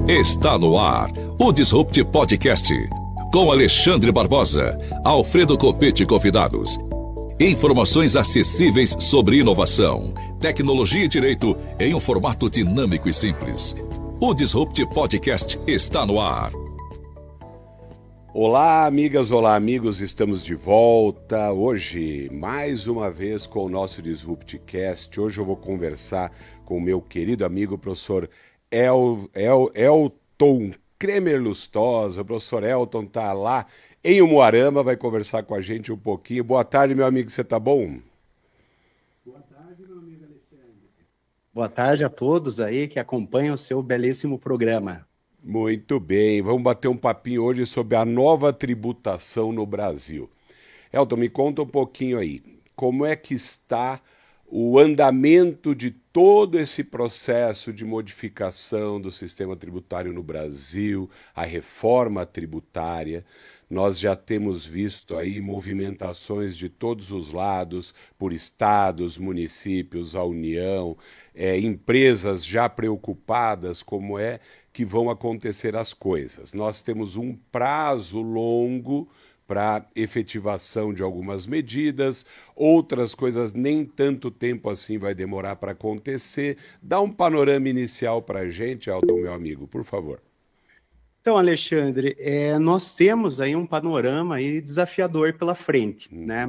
Está no ar o Disrupt Podcast, com Alexandre Barbosa, Alfredo Copete e convidados. Informações acessíveis sobre inovação, tecnologia e direito em um formato dinâmico e simples. O Disrupt Podcast está no ar. Olá, amigas, olá, amigos, estamos de volta hoje, mais uma vez com o nosso Disruptcast. Hoje eu vou conversar com o meu querido amigo, professor Elton Kremer Lustosa. O professor Elton está lá em Umuarama, vai conversar com a gente um pouquinho. Boa tarde, meu amigo, você tá bom? Boa tarde, meu amigo Alexandre. Boa tarde a todos aí que acompanham o seu belíssimo programa. Muito bem, vamos bater um papinho hoje sobre a nova tributação no Brasil. Elton, me conta um pouquinho aí, como é que está o andamento de todo esse processo de modificação do sistema tributário no Brasil, a reforma tributária. Nós já temos visto aí movimentações de todos os lados, por estados, municípios, a União, empresas já preocupadas como é que vão acontecer as coisas. Nós temos um prazo longo para efetivação de algumas medidas, outras coisas nem tanto tempo assim vai demorar para acontecer. Dá um panorama inicial para a gente, Elton, meu amigo, por favor. Então, Alexandre, nós temos aí um panorama aí desafiador pela frente, né?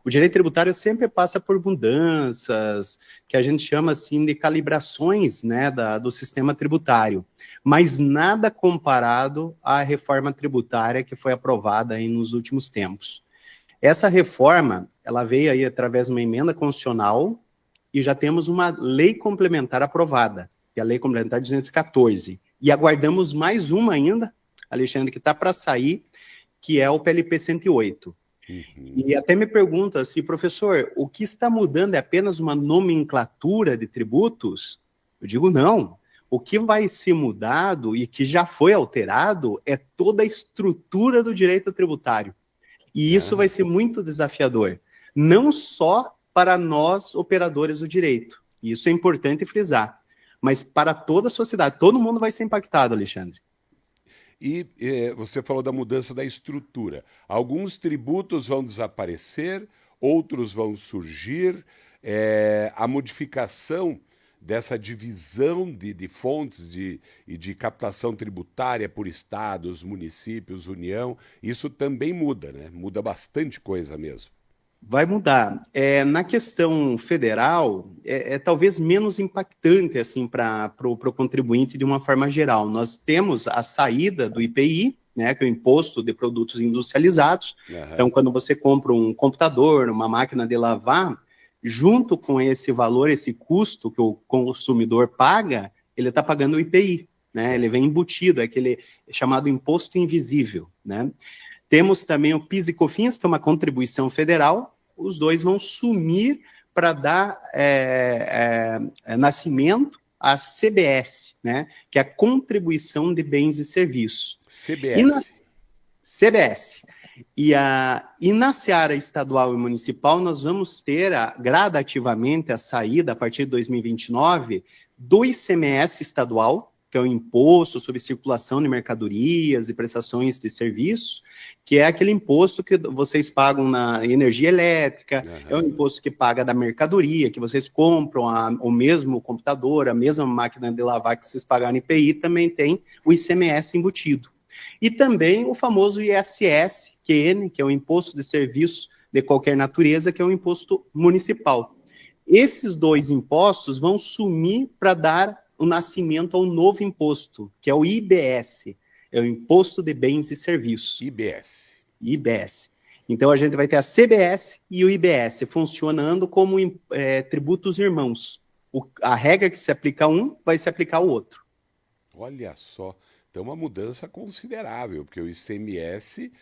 O direito tributário sempre passa por mudanças, que a gente chama assim de calibrações, né, do sistema tributário, mas nada comparado à reforma tributária que foi aprovada aí nos últimos tempos. Essa reforma, ela veio aí através de uma emenda constitucional e já temos uma lei complementar aprovada, que é a Lei Complementar 214. E aguardamos mais uma ainda, Alexandre, que está para sair, que é o PLP 108. E até me pergunta assim, professor, o que está mudando é apenas uma nomenclatura de tributos? Eu digo não. O que vai ser mudado e que já foi alterado é toda a estrutura do direito tributário. E isso vai ser muito desafiador, não só para nós, operadores do direito. Isso é importante frisar. Mas para toda a sociedade, todo mundo vai ser impactado, Alexandre. E você falou da mudança da estrutura. Alguns tributos vão desaparecer, outros vão surgir. A modificação dessa divisão de fontes e de captação tributária por estados, municípios, União, isso também muda, né? Muda bastante coisa mesmo. Vai mudar. Na questão federal, talvez menos impactante assim, para o contribuinte de uma forma geral. Nós temos a saída do IPI, né, que é o Imposto de Produtos Industrializados. Então, quando você compra um computador, uma máquina de lavar, junto com esse valor, esse custo que o consumidor paga, ele está pagando o IPI, né? Ele vem embutido, é aquele chamado imposto invisível, né? Temos também o PIS e COFINS, que é uma contribuição federal. Os dois vão sumir para dar nascimento à CBS, né? Que é a Contribuição de Bens e Serviços. CBS. E na seara estadual e municipal, nós vamos ter gradativamente a saída, a partir de 2029, do ICMS estadual, que é o Imposto sobre Circulação de Mercadorias e Prestações de Serviços, que é aquele imposto que vocês pagam na energia elétrica, é o imposto que paga da mercadoria, que vocês compram o mesmo computador, a mesma máquina de lavar que vocês pagaram IPI, também tem o ICMS embutido. E também o famoso ISS-QN, que é o Imposto de Serviço de Qualquer Natureza, que é um imposto municipal. Esses dois impostos vão sumir para dar o nascimento ao novo imposto, que é o IBS, é o Imposto de Bens e Serviços. IBS. Então, a gente vai ter a CBS e o IBS funcionando como tributos irmãos. A regra que se aplica a um vai se aplicar ao outro. Olha só, então uma mudança considerável, porque o ICMS,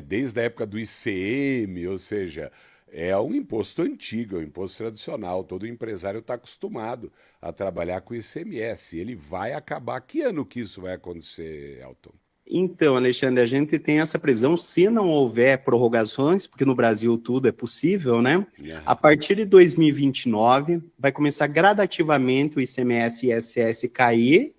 desde a época do ICM, ou seja, é um imposto antigo, é um imposto tradicional. Todo empresário está acostumado a trabalhar com ICMS. Ele vai acabar. Que ano que isso vai acontecer, Elton? Então, Alexandre, a gente tem essa previsão, se não houver prorrogações, porque no Brasil tudo é possível, né? A partir de 2029, vai começar gradativamente o ICMS e ISS cair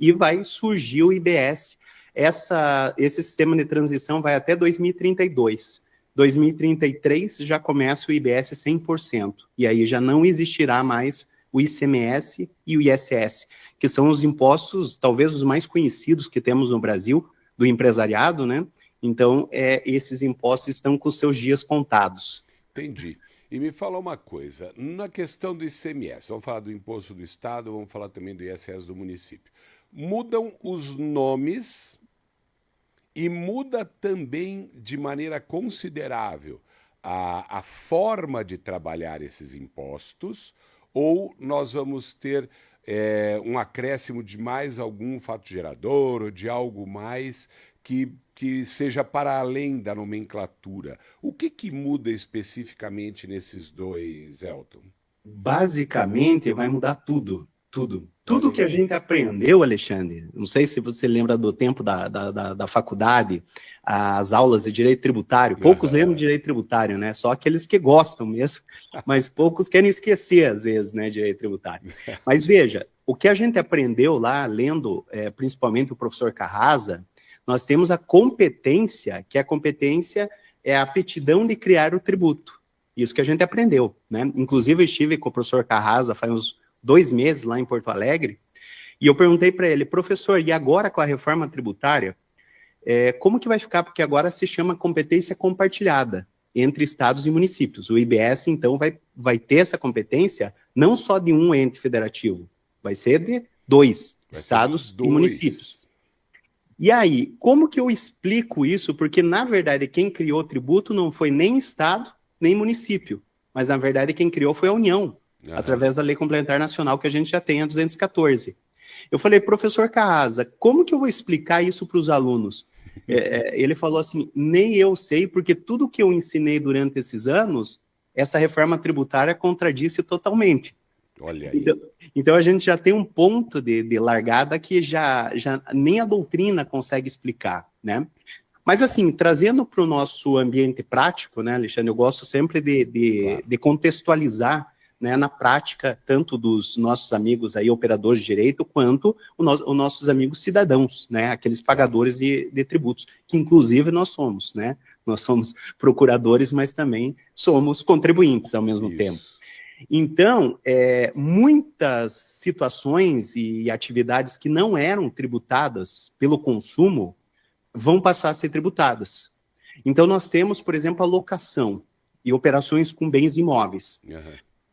e vai surgir o IBS. Esse sistema de transição vai até 2032. 2033 já começa o IBS 100%, e aí já não existirá mais o ICMS e o ISS, que são os impostos, talvez os mais conhecidos que temos no Brasil, do empresariado, né? Então, esses impostos estão com seus dias contados. Entendi. E me fala uma coisa, na questão do ICMS, vamos falar do imposto do Estado, vamos falar também do ISS do município. Mudam os nomes e muda também de maneira considerável a forma de trabalhar esses impostos, ou nós vamos ter um acréscimo de mais algum fato gerador ou de algo mais que seja para além da nomenclatura. O que muda especificamente nesses dois, Elton? Basicamente, vai mudar tudo. Tudo que a gente aprendeu, Alexandre, não sei se você lembra do tempo da faculdade, as aulas de direito tributário, poucos lembram de direito tributário, né? Só aqueles que gostam mesmo, mas poucos querem esquecer, às vezes, né, direito tributário. Mas veja, o que a gente aprendeu lá, lendo principalmente o professor Carrasa, nós temos a competência, que a competência é a aptidão de criar o tributo. Isso que a gente aprendeu, né? Inclusive, eu estive com o professor Carrasa faz uns 2 meses lá em Porto Alegre, e eu perguntei para ele, professor, e agora com a reforma tributária, como que vai ficar? Porque agora se chama competência compartilhada entre estados e municípios. O IBS, então, vai ter essa competência não só de um ente federativo, vai ser de 2 estados e municípios. E aí, como que eu explico isso? Porque, na verdade, quem criou o tributo não foi nem estado, nem município, mas, na verdade, quem criou foi a União, através da Lei Complementar Nacional, que a gente já tem, a 214. Eu falei, professor Carrasa, como que eu vou explicar isso para os alunos? Ele falou assim, nem eu sei, porque tudo que eu ensinei durante esses anos, essa reforma tributária contradisse totalmente. Olha aí. Então a gente já tem um ponto de largada que já nem a doutrina consegue explicar, né? Mas assim, trazendo para o nosso ambiente prático, né, Alexandre, eu gosto sempre de contextualizar, né, na prática, tanto dos nossos amigos aí, operadores de direito, quanto os nossos amigos cidadãos, né, aqueles pagadores de tributos, que inclusive nós somos, né, nós somos procuradores, mas também somos contribuintes ao mesmo tempo. Então, muitas situações e atividades que não eram tributadas pelo consumo vão passar a ser tributadas. Então, nós temos, por exemplo, a locação e operações com bens imóveis.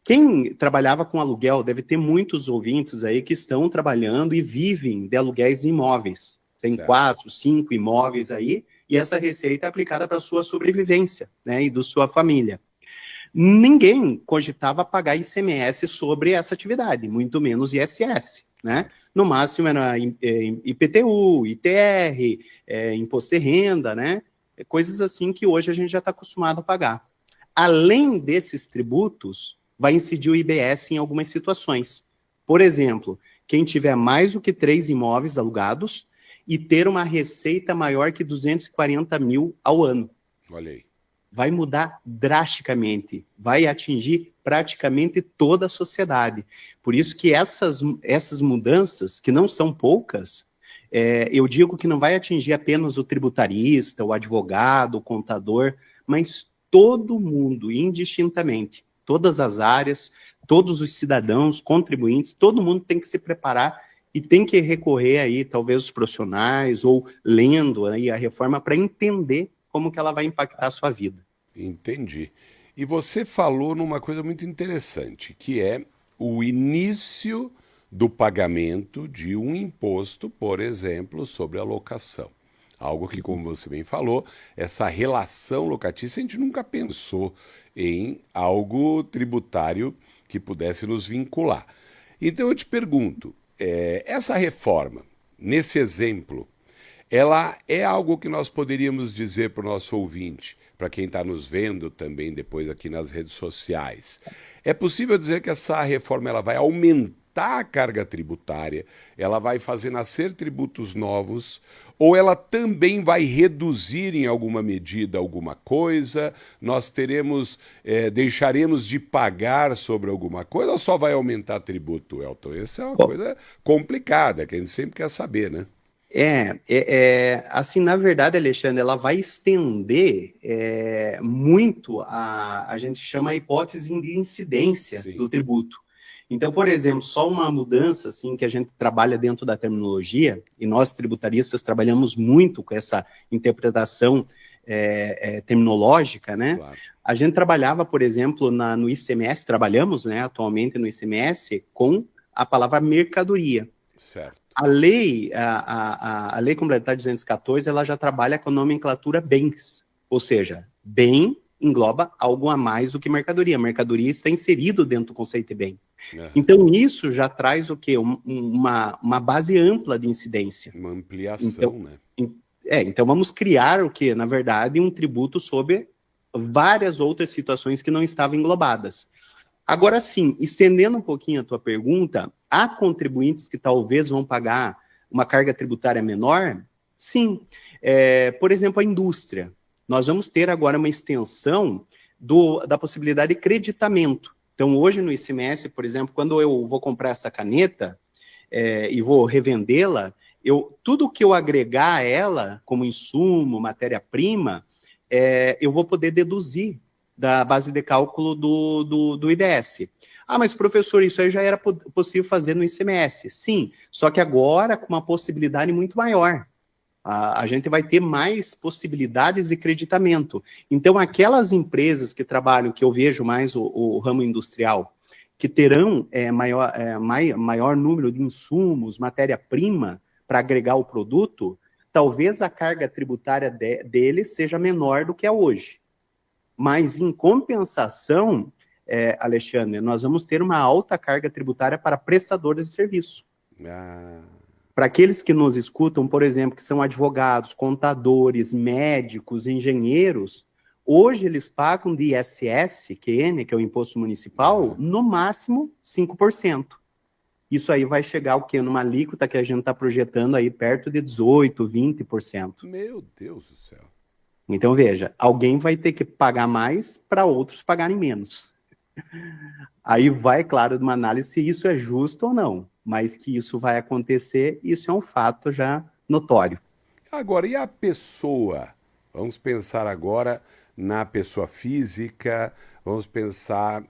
Quem trabalhava com aluguel, deve ter muitos ouvintes aí que estão trabalhando e vivem de aluguéis de imóveis. Tem 4, 5 imóveis aí, e essa receita é aplicada para a sua sobrevivência, né, e da sua família. Ninguém cogitava pagar ICMS sobre essa atividade, muito menos ISS, né? No máximo era IPTU, ITR, imposto de renda, né? Coisas assim que hoje a gente já está acostumado a pagar. Além desses tributos, vai incidir o IBS em algumas situações. Por exemplo, quem tiver mais do que 3 imóveis alugados e ter uma receita maior que 240 mil ao ano. Olha aí. Vai mudar drasticamente, vai atingir praticamente toda a sociedade. Por isso que essas mudanças, que não são poucas, eu digo que não vai atingir apenas o tributarista, o advogado, o contador, mas todo mundo, indistintamente, todas as áreas, todos os cidadãos, contribuintes, todo mundo tem que se preparar e tem que recorrer aí, talvez, os profissionais, ou lendo aí a reforma para entender como que ela vai impactar a sua vida. Entendi. E você falou numa coisa muito interessante, que é o início do pagamento de um imposto, por exemplo, sobre a locação. Algo que, como você bem falou, essa relação locatícia, a gente nunca pensou em algo tributário que pudesse nos vincular. Então eu te pergunto, essa reforma, nesse exemplo, ela é algo que nós poderíamos dizer para o nosso ouvinte, para quem está nos vendo também depois aqui nas redes sociais. É possível dizer que essa reforma ela vai aumentar aumentar a carga tributária, ela vai fazer nascer tributos novos, ou ela também vai reduzir em alguma medida alguma coisa, nós deixaremos de pagar sobre alguma coisa, ou só vai aumentar tributo, Elton? Essa é uma coisa complicada, que a gente sempre quer saber, né? Assim, na verdade, Alexandre, ela vai estender muito a gente chama a hipótese de incidência Sim. do tributo. Então, por exemplo, só uma mudança assim que a gente trabalha dentro da terminologia, e nós tributaristas trabalhamos muito com essa interpretação terminológica, né? Claro. A gente trabalhava, por exemplo, no ICMS, trabalhamos, né, atualmente no ICMS, com a palavra mercadoria. Certo. A lei complementar 214, ela já trabalha com a nomenclatura bens, ou seja, bem engloba algo a mais do que mercadoria. Mercadoria está inserido dentro do conceito de bem. Uhum. Então, isso já traz o quê? Uma base ampla de incidência. Uma ampliação, né? Então vamos criar o quê? Na verdade, um tributo sobre várias outras situações que não estavam englobadas. Agora sim, estendendo um pouquinho a tua pergunta, há contribuintes que talvez vão pagar uma carga tributária menor? Sim. Por exemplo, a indústria. Nós vamos ter agora uma extensão da possibilidade de creditamento. Então, hoje no ICMS, por exemplo, quando eu vou comprar essa caneta e vou revendê-la, tudo que eu agregar a ela, como insumo, matéria-prima, eu vou poder deduzir da base de cálculo do IDS. Ah, mas professor, isso aí já era possível fazer no ICMS. Sim, só que agora com uma possibilidade muito maior. A gente vai ter mais possibilidades de creditamento. Então, aquelas empresas que trabalham, que eu vejo mais o ramo industrial, que terão maior número de insumos, matéria-prima, para agregar o produto, talvez a carga tributária deles seja menor do que é hoje. Mas, em compensação, Alexandre, nós vamos ter uma alta carga tributária para prestadores de serviço. Para aqueles que nos escutam, por exemplo, que são advogados, contadores, médicos, engenheiros, hoje eles pagam de ISS, QN, que é o Imposto Municipal, no máximo 5%. Isso aí vai chegar o quê? Numa alíquota que a gente está projetando aí perto de 18%, 20%. Meu Deus do céu. Então, veja, alguém vai ter que pagar mais para outros pagarem menos. Aí vai, claro, de uma análise se isso é justo ou não, mas que isso vai acontecer, isso é um fato já notório. Agora, e a pessoa? Vamos pensar agora na pessoa física, vamos pensar,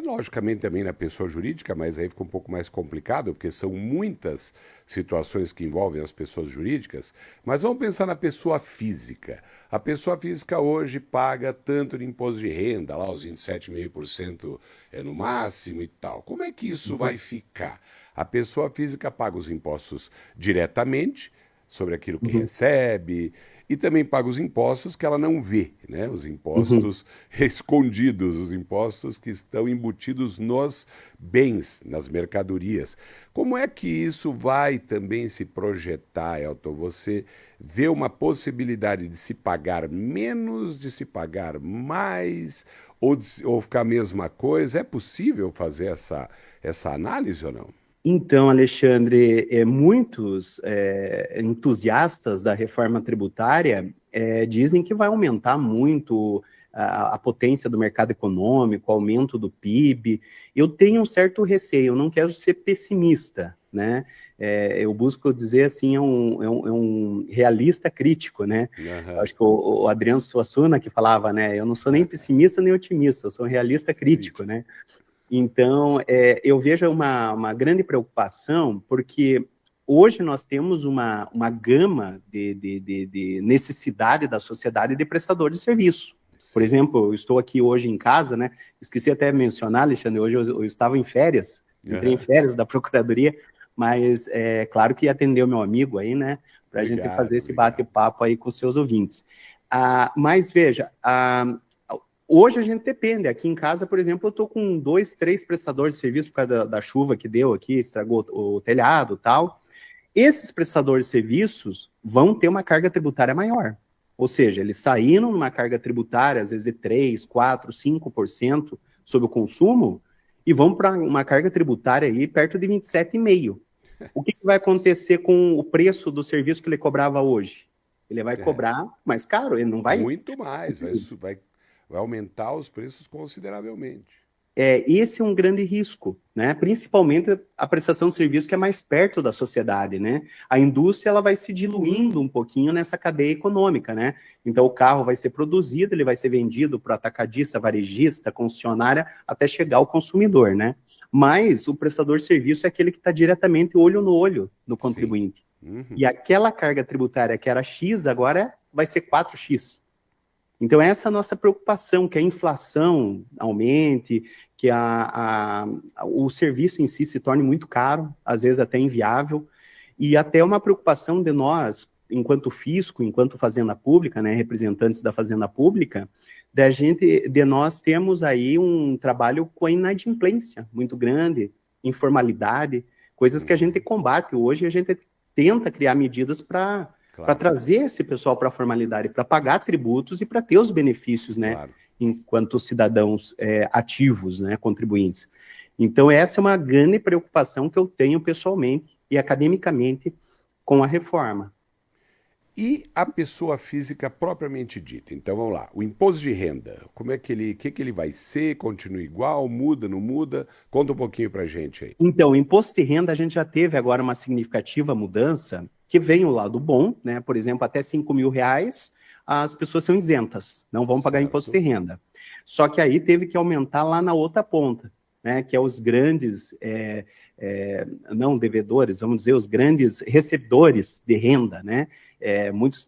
logicamente, também na pessoa jurídica, mas aí fica um pouco mais complicado, porque são muitas situações que envolvem as pessoas jurídicas, mas vamos pensar na pessoa física. A pessoa física hoje paga tanto de imposto de renda, lá os 27,5% no máximo e tal. Como é que isso vai ficar? A pessoa física paga os impostos diretamente sobre aquilo que recebe e também paga os impostos que ela não vê, né? Os impostos escondidos, os impostos que estão embutidos nos bens, nas mercadorias. Como é que isso vai também se projetar, Elton? Você vê uma possibilidade de se pagar menos, de se pagar mais, ou ficar a mesma coisa? É possível fazer essa análise ou não? Então, Alexandre, muitos entusiastas da reforma tributária dizem que vai aumentar muito a potência do mercado econômico, o aumento do PIB. Eu tenho um certo receio, eu não quero ser pessimista, né? Eu busco dizer assim, é um realista crítico, né? Uhum. Acho que o Adriano Suassuna que falava, né? Eu não sou nem pessimista nem otimista, eu sou um realista crítico, né? Então, eu vejo uma grande preocupação, porque hoje nós temos uma gama de necessidade da sociedade de prestadores de serviço. Por exemplo, eu estou aqui hoje em casa, né? Esqueci até de mencionar, Alexandre, hoje eu estava em férias, entrei em férias da Procuradoria, mas claro que atendeu meu amigo aí, né? Para a gente fazer esse bate-papo aí com os seus ouvintes. Mas veja, hoje a gente depende. Aqui em casa, por exemplo, eu estou com 2, 3 prestadores de serviço por causa da chuva que deu aqui, estragou o telhado e tal. Esses prestadores de serviços vão ter uma carga tributária maior. Ou seja, eles saíram numa carga tributária, às vezes de 3%, 4%, 5% sobre o consumo, e vamos para uma carga tributária aí perto de 27,5%. O que vai acontecer com o preço do serviço que ele cobrava hoje? Ele vai cobrar mais caro, ele não vai... Muito mais, vai aumentar os preços consideravelmente. Esse é um grande risco, né? Principalmente a prestação de serviço que é mais perto da sociedade, né? A indústria ela vai se diluindo um pouquinho nessa cadeia econômica, né? Então o carro vai ser produzido, ele vai ser vendido para o atacadista, varejista, concessionária, até chegar ao consumidor, né? Mas o prestador de serviço é aquele que está diretamente olho no olho do contribuinte. Uhum. E aquela carga tributária que era X, agora vai ser 4X. Então, essa é a nossa preocupação, que a inflação aumente, que o serviço em si se torne muito caro, às vezes até inviável, e até uma preocupação de nós, enquanto fisco, enquanto fazenda pública, né, representantes da fazenda pública, de nós temos aí um trabalho com a inadimplência muito grande, informalidade, coisas que a gente combate. Hoje a gente tenta criar medidas para trazer esse pessoal para a formalidade, para pagar tributos e para ter os benefícios, né, enquanto cidadãos ativos, né, contribuintes. Então, essa é uma grande preocupação que eu tenho pessoalmente e academicamente com a reforma. E a pessoa física propriamente dita? Então, vamos lá. O imposto de renda, como é que ele vai ser? Continua igual? Muda, não muda? Conta um pouquinho para a gente aí. Então, o imposto de renda, a gente já teve agora uma significativa mudança, que vem o lado bom, né? Por exemplo, até R$5.000, as pessoas são isentas, não vão pagar imposto de renda. Só que aí teve que aumentar lá na outra ponta, né? Que é os grandes, não devedores, vamos dizer, os grandes recebedores de renda, né? Muitos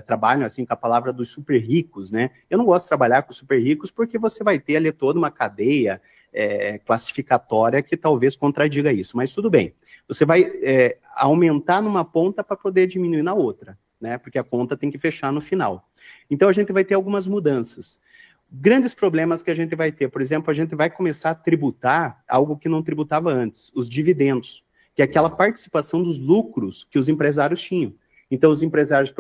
trabalham assim com a palavra dos super ricos, né? Eu não gosto de trabalhar com super ricos porque você vai ter ali toda uma cadeia classificatória que talvez contradiga isso, mas tudo bem. Você vai aumentar numa ponta para poder diminuir na outra, né? Porque a conta tem que fechar no final. Então a gente vai ter algumas mudanças. Grandes problemas que a gente vai ter, por exemplo, a gente vai começar a tributar algo que não tributava antes, os dividendos, que é aquela participação dos lucros que os empresários tinham. Então, os empresários,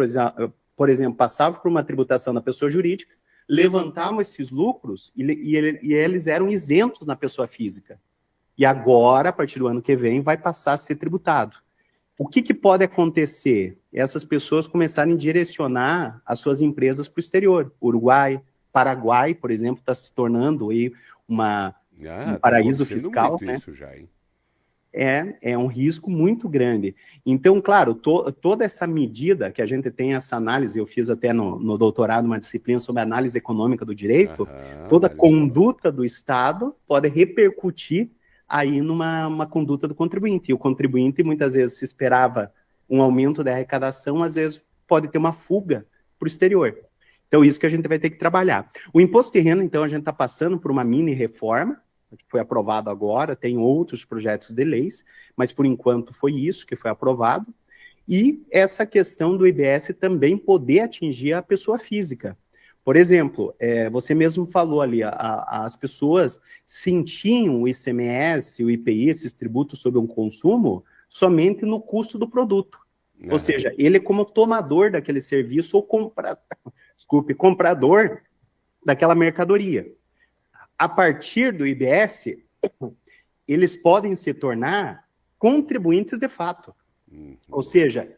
por exemplo, passavam por uma tributação da pessoa jurídica, levantavam esses lucros e eles eram isentos na pessoa física. E agora, a partir do ano que vem, vai passar a ser tributado. O que pode acontecer? Essas pessoas começarem a direcionar as suas empresas para o exterior. Uruguai, Paraguai, por exemplo, está se tornando aí um paraíso fiscal, né? Isso já, hein? É um risco muito grande. Então, claro, toda essa medida que a gente tem, essa análise, eu fiz até no doutorado uma disciplina sobre análise econômica do direito, toda conduta do Estado pode repercutir aí numa conduta do contribuinte. E o contribuinte, muitas vezes, se esperava um aumento da arrecadação, às vezes pode ter uma fuga para o exterior. Então, isso que a gente vai ter que trabalhar. O imposto de renda, então, a gente está passando por uma mini-reforma, que foi aprovado agora, tem outros projetos de leis, mas por enquanto foi isso que foi aprovado, e essa questão do IBS também poder atingir a pessoa física. Por exemplo, você mesmo falou ali, as pessoas sentiam o ICMS, o IPI, esses tributos sobre um consumo, somente no custo do produto. Ou seja, ele como tomador daquele serviço ou comprador daquela mercadoria. A partir do IBS, eles podem se tornar contribuintes de fato. Ou seja,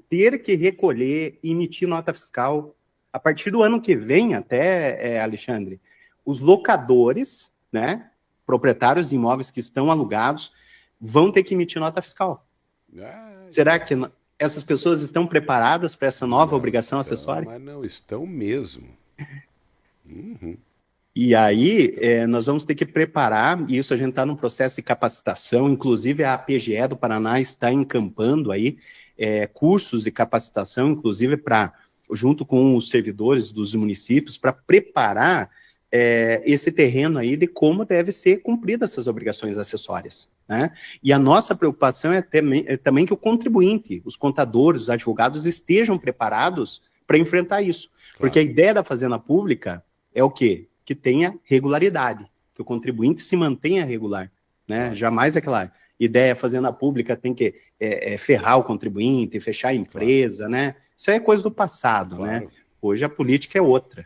ter que recolher e emitir nota fiscal. A partir do ano que vem, até, Alexandre, os locadores, né, proprietários de imóveis que estão alugados, vão ter que emitir nota fiscal. Será que essas pessoas estão preparadas para essa nova obrigação acessória? Mas não estão mesmo. E aí, nós vamos ter que preparar, e isso a gente está num processo de capacitação, inclusive a PGE do Paraná está encampando aí cursos de capacitação, inclusive junto com os servidores dos municípios, para preparar esse terreno aí de como deve ser cumpridas essas obrigações acessórias, né? E a nossa preocupação é também que o contribuinte, os contadores, os advogados estejam preparados para enfrentar isso. Claro. Porque a ideia da Fazenda Pública é o quê? Que tenha regularidade, que o contribuinte se mantenha regular, né? Jamais aquela ideia Fazenda Pública tem que ferrar o contribuinte, fechar a empresa, né? Isso é coisa do passado, né? Hoje a política é outra.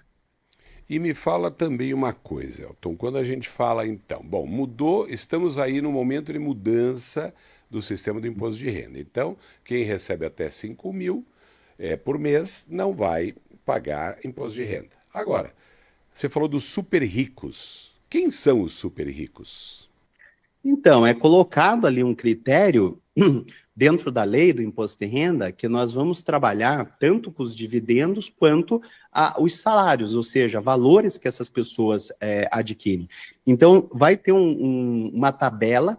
E me fala também uma coisa, Elton, quando a gente fala então, bom, mudou, estamos aí no momento de mudança do sistema do imposto de renda. Então, quem recebe até 5 mil por mês não vai pagar imposto de renda. Agora, você falou dos super ricos. Quem são os super ricos? Então, é colocado ali um critério dentro da lei do imposto de renda que nós vamos trabalhar tanto com os dividendos quanto os salários, ou seja, valores que essas pessoas adquirem. Então, vai ter uma tabela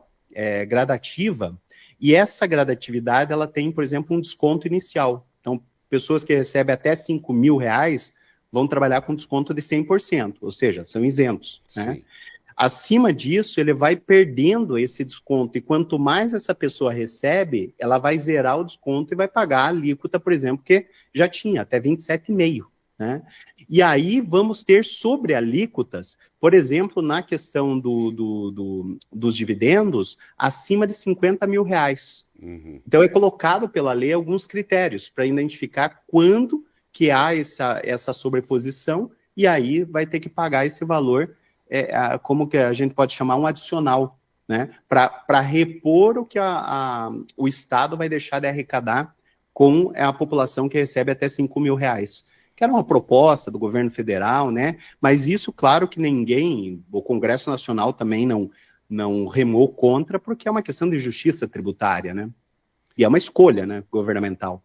gradativa e essa gradatividade ela tem, por exemplo, um desconto inicial. Então, pessoas que recebem até 5 mil reais vão trabalhar com desconto de 100%, ou seja, são isentos, né? Sim. Acima disso, ele vai perdendo esse desconto, e quanto mais essa pessoa recebe, ela vai zerar o desconto e vai pagar a alíquota, por exemplo, que já tinha, até 27,5%, né? E aí vamos ter sobre alíquotas, por exemplo, na questão dos dividendos, acima de 50 mil reais. Uhum. Então é colocado pela lei alguns critérios para identificar quando que há essa sobreposição, e aí vai ter que pagar esse valor, como que a gente pode chamar um adicional, né? Para repor o que o Estado vai deixar de arrecadar com a população que recebe até 5 mil reais. Que era uma proposta do governo federal, né? Mas isso, claro que ninguém, o Congresso Nacional também não remou contra, porque é uma questão de justiça tributária, né? E é uma escolha, né, governamental.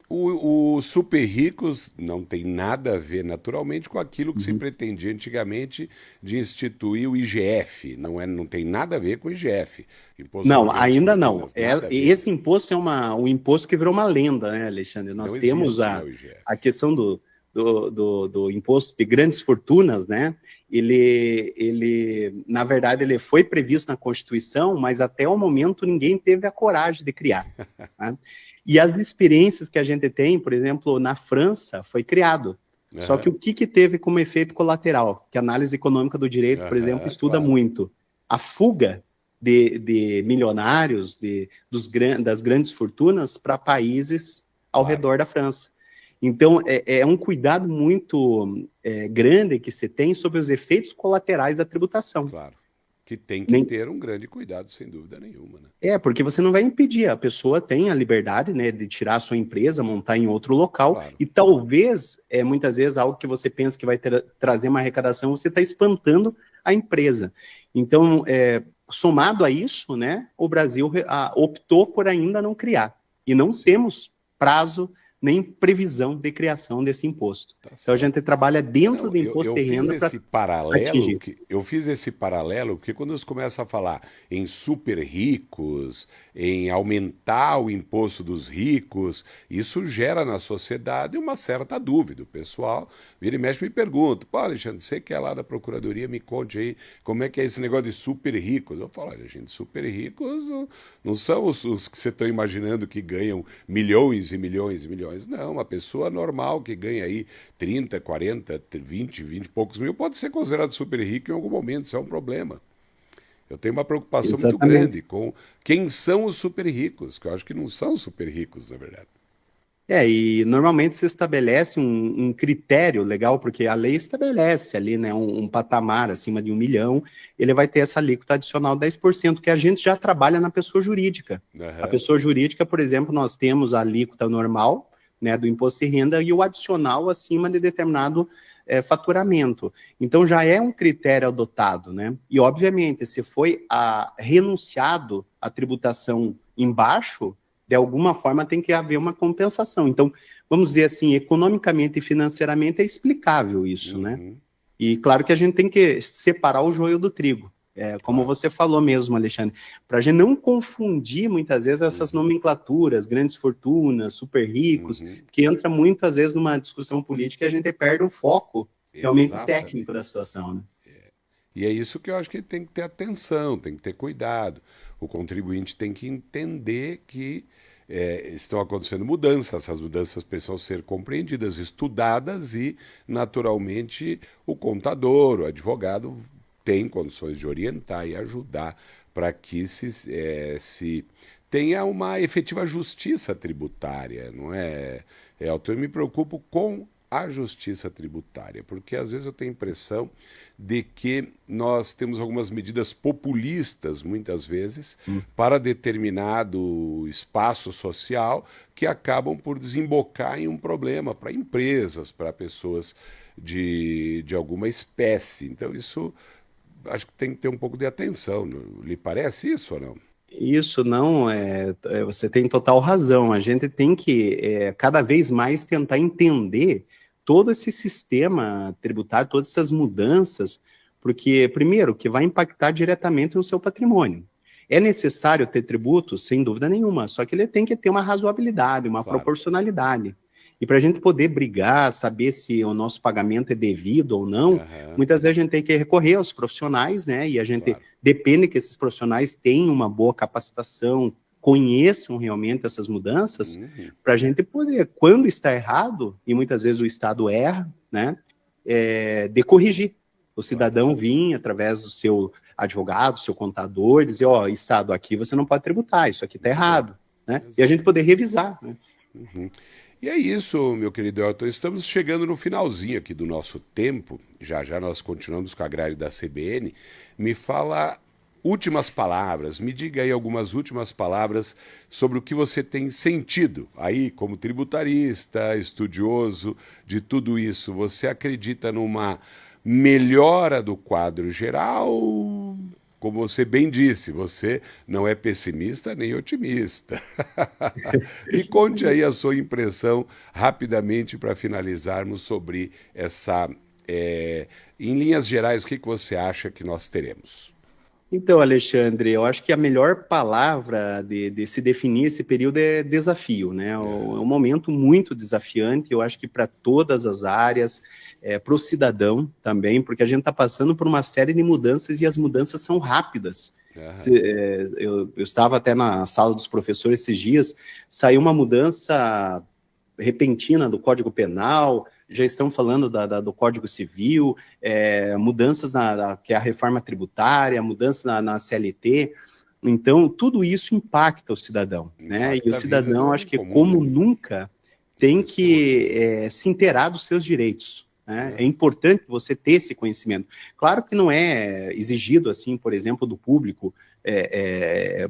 Os super ricos não tem nada a ver, naturalmente, com aquilo que se Uhum. pretendia antigamente de instituir o IGF. Não tem nada a ver com o IGF. Imposto Não, sobre grandes ainda não. fortunas, nada a ver. Esse imposto é um imposto que virou uma lenda, né, Alexandre? Nós Não temos existe, né, o IGF. a questão do imposto de grandes fortunas, né? Na verdade, ele foi previsto na Constituição, mas até o momento ninguém teve a coragem de criar, né? E as experiências que a gente tem, por exemplo, na França, foi criado. Só que o que teve como efeito colateral? Que a análise econômica do direito, por exemplo, estuda claro. muito. A fuga de milionários, das grandes fortunas, para países ao redor da França. Então, é um cuidado muito grande que se tem sobre os efeitos colaterais da tributação. Claro. Que tem que ter um grande cuidado, sem dúvida nenhuma, né? Porque você não vai impedir, a pessoa tem a liberdade, né, de tirar a sua empresa, montar em outro local, Claro. e talvez, muitas vezes, algo que você pensa que vai trazer uma arrecadação, você está espantando a empresa. Então, somado a isso, né, o Brasil optou por ainda não criar, e não temos prazo nem previsão de criação desse imposto. Então a gente trabalha dentro do imposto de renda para atingir. Eu fiz esse paralelo porque quando você começa a falar em super ricos, em aumentar o imposto dos ricos, isso gera na sociedade uma certa dúvida. O pessoal vira e mexe e me pergunta: pô, Alexandre, você que é lá da Procuradoria, me conte aí como é que é esse negócio de super ricos. Eu falo: olha, gente, super ricos não são os que você está imaginando que ganham milhões e milhões e milhões. Não, uma pessoa normal que ganha aí 30, 40, 20 e poucos mil pode ser considerado super rico em algum momento, isso é um problema. Eu tenho uma preocupação muito grande com quem são os super ricos, que eu acho que não são super ricos, na verdade. E normalmente se estabelece um critério legal, porque a lei estabelece ali, né, um patamar acima de 1 milhão, ele vai ter essa alíquota adicional de 10%, que a gente já trabalha na pessoa jurídica. Uhum. A pessoa jurídica, por exemplo, nós temos a alíquota normal, né, do imposto de renda e o adicional acima de determinado faturamento. Então já é um critério adotado, né? E obviamente, se foi renunciado à tributação embaixo, de alguma forma tem que haver uma compensação. Então, vamos dizer assim, economicamente e financeiramente é explicável isso, né? E claro que a gente tem que separar o joio do trigo. Como você falou mesmo, Alexandre, para a gente não confundir muitas vezes essas nomenclaturas, grandes fortunas, super ricos, que entra muitas vezes numa discussão política e a gente perde o foco realmente técnico da situação, né? E é isso que eu acho que tem que ter atenção, tem que ter cuidado. O contribuinte tem que entender que estão acontecendo mudanças, essas mudanças precisam ser compreendidas, estudadas e, naturalmente, o contador, o advogado tem condições de orientar e ajudar para que se tenha uma efetiva justiça tributária, não é? Eu me preocupo com a justiça tributária? Porque às vezes eu tenho a impressão de que nós temos algumas medidas populistas, muitas vezes, para determinado espaço social que acabam por desembocar em um problema para empresas, para pessoas de alguma espécie. Então isso acho que tem que ter um pouco de atenção. Lhe parece isso ou não? Isso não você tem total razão. A gente tem que cada vez mais tentar entender todo esse sistema tributário, todas essas mudanças, porque, primeiro, que vai impactar diretamente no seu patrimônio. É necessário ter tributos, sem dúvida nenhuma, só que ele tem que ter uma razoabilidade, uma proporcionalidade. E para a gente poder brigar, saber se o nosso pagamento é devido ou não, muitas vezes a gente tem que recorrer aos profissionais, né? E a gente depende que esses profissionais tenham uma boa capacitação, conheçam realmente essas mudanças, para a gente poder, quando está errado, e muitas vezes o Estado erra, né? De corrigir. O cidadão vir, através do seu advogado, seu contador, dizer, ó, Estado, aqui você não pode tributar, isso aqui está errado, né? E a gente poder revisar, né? E é isso, meu querido Elton, estamos chegando no finalzinho aqui do nosso tempo, já já nós continuamos com a grade da CBN. Me fala últimas palavras, me diga aí algumas últimas palavras sobre o que você tem sentido aí como tributarista, estudioso de tudo isso. Você acredita numa melhora do quadro geral? Como você bem disse, você não é pessimista nem otimista. E conte aí a sua impressão rapidamente para finalizarmos sobre essa... em linhas gerais, o que você acha que nós teremos? Então, Alexandre, eu acho que a melhor palavra de se definir esse período é desafio, né? É um momento muito desafiante, eu acho que para todas as áreas, para o cidadão também, porque a gente está passando por uma série de mudanças e as mudanças são rápidas. Eu estava até na sala dos professores esses dias, saiu uma mudança repentina do Código Penal, já estão falando do Código Civil, mudanças que é a reforma tributária, mudanças na CLT. Então, tudo isso impacta o cidadão, né? E o cidadão, acho que como nunca, tem que se inteirar dos seus direitos. Né? É importante você ter esse conhecimento. Claro que não é exigido, assim, por exemplo, do público,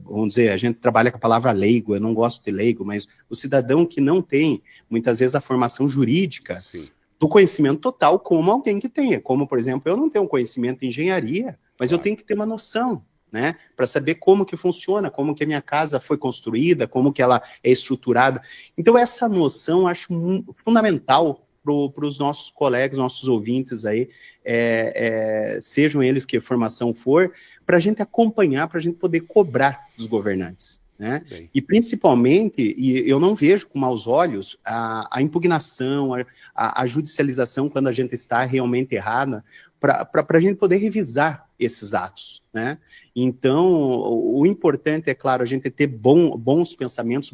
vamos dizer, a gente trabalha com a palavra leigo, eu não gosto de leigo, mas o cidadão que não tem, muitas vezes, a formação jurídica, do conhecimento total, como alguém que tenha. Como, por exemplo, eu não tenho um conhecimento em engenharia, mas eu tenho que ter uma noção, né, para saber como que funciona, como que a minha casa foi construída, como que ela é estruturada. Então, essa noção eu acho fundamental para os nossos colegas, nossos ouvintes aí, sejam eles que formação for, para a gente acompanhar, para a gente poder cobrar dos governantes, né? E principalmente, e eu não vejo com maus olhos a impugnação, a judicialização quando a gente está realmente errada, para a gente poder revisar esses atos, né? Então, o importante é, claro, a gente ter bons pensamentos,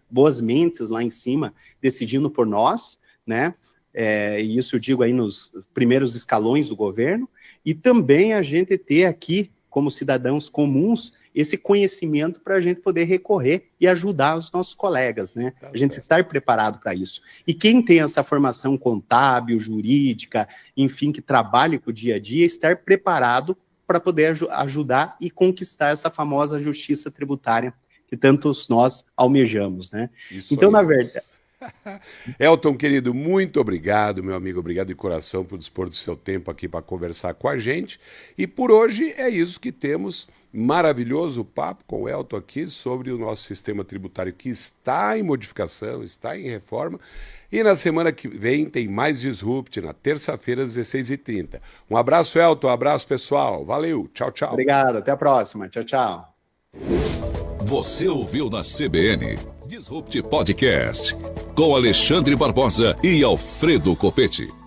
boas mentes lá em cima, decidindo por nós, né? E isso eu digo aí nos primeiros escalões do governo, e também a gente ter aqui, como cidadãos comuns, esse conhecimento para a gente poder recorrer e ajudar os nossos colegas, né? A gente estar preparado para isso. E quem tem essa formação contábil, jurídica, enfim, que trabalhe com o dia a dia, estar preparado para poder ajudar e conquistar essa famosa justiça tributária que tantos nós almejamos, né? Isso então, aí. na verdade... Elton, querido, muito obrigado, meu amigo, obrigado de coração por dispor do seu tempo aqui para conversar com a gente. E por hoje é isso que temos, maravilhoso papo com o Elton aqui sobre o nosso sistema tributário que está em modificação, está em reforma. E na semana que vem tem mais Disrupt, na terça-feira às 16h30. Um abraço, Elton, um abraço, pessoal. Valeu, tchau, tchau. Obrigado, até a próxima. Tchau, tchau. Você ouviu na CBN Disrupt Podcast com Alexandre Barbosa e Alfredo Copete.